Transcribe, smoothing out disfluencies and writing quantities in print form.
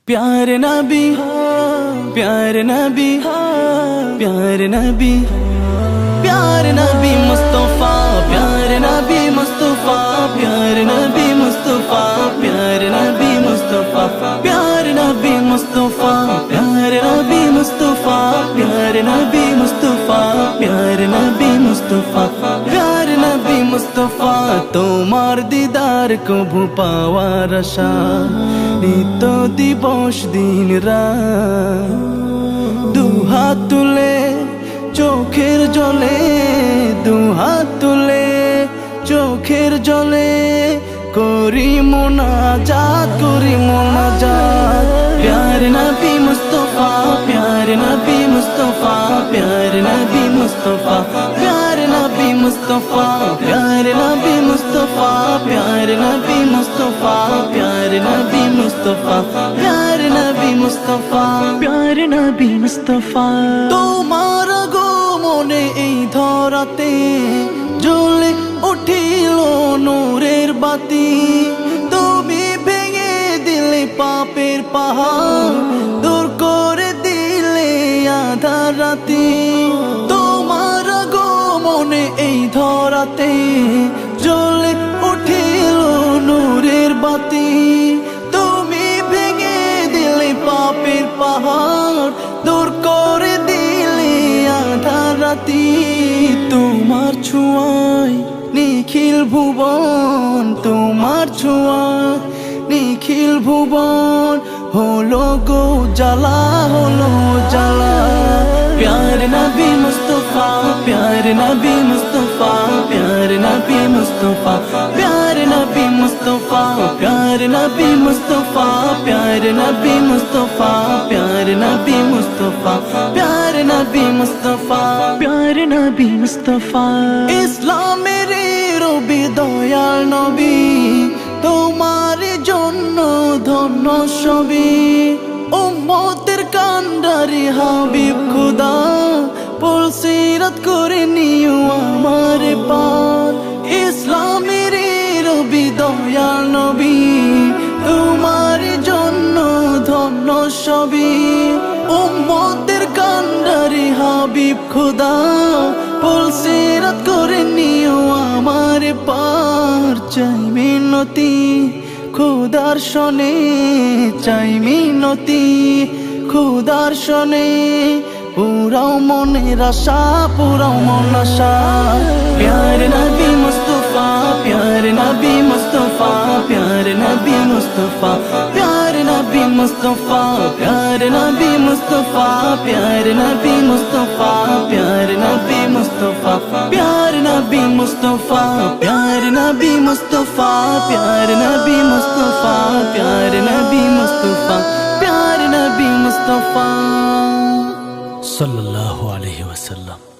प्यारे नबी प्यारे नबी प्यारे नबी प्यारे नबी मुस्तफा प्यारे नबी मुस्तफा प्यारे नबी मुस्तफा प्यारे नबी मुस्तफा प्यारे नबी मुस्तफा प्यारे नबी मुस्तफा प्यारे नबी मुस्तफा प्यारे नबी मुस्तफा प्यारे नबी मुस्तफा তোমার দিদার কবু পাওয়ার আশা নিত্য দিবস দিন রাত দুহাত তুলে চোখের জলে দুহাত তুলে চোখের জলে করি মোনাজাত প্যারে নবী মুস্তফা প্যারে নবী মুস্তফা প্যারে নবী মুস্তফা প্যারে নবী মুস্তফা প্যারে নবী মুস্তফা প্যারে নবী মুস্তফা প্যারে নবী মুস্তফা প্যারে নবী মুস্তফা প্যারে নবী মুস্তফা তোমার গো মনে এই ধরাতে জ্বলে উঠিল নূরের বাতি তুমি ভেঙে দিলে পাপের পাহাড় দূর করে দিলে আধার রাতি তোমার গো মনে এই ধরাতে জ্বলে উঠিল নূরের বাতি তুমি ভেঙে দিলে পাপের পাহাড় দূর করে দিলে আধার রাতি তোমার ছোঁয়ায় নিখিল ভুবন তোমার ছোঁয়ায় নিখিল ভুবন হলো গো জ্বালা হলো জ্বালা প্যারে নবী মুস্তফা প্যারে নবী মুস্তফা প্যারে নবী মুস্তফা প্যারে নবী মুস্তফা প্যারে নবী মুস্তফা প্যারে নবী মুস্তফা প্যারে নবী মুস্তফা প্যারে নবী মুস্তফা প্যারে নবী মুস্তফা ইসলামের রবি দয়াল নবী তোমার জন্য ধন্য সবই উম্মতের কান্ডারি হাবিব খুদা পুলসিরাত করে নিও আমার পার ইসলামের রবি দয়াল নবী তোমার জন্য ধন্য সবই উম্মতের কান্ডারি হাবিব খুদা পুলসিরাত করে নিও আমার পার চাই মিনতি খুদার শনে চাই মিনতি খুদার শনে পুরাও মনের আশা পুরাও মন আশা প্যারে নবী মুস্তফা প্যারে নবী মুস্তফা প্যারে নবী মুস্তফা প্যারে নবী মুস্তফা প্যারে নবী মুস্তফা প্যারে নবী মুস্তফা প্যারে নবী মুস্তফা প্যারে নবী মুস্তফা প্যারে নবী মুস্তফা প্যারে নবী মুস্তফা প্যারে নবী মুস্তফা প্যারে নবী মুস্তফা সাল্লাল্লাহু আলাইহি ওয়াসাল্লাম।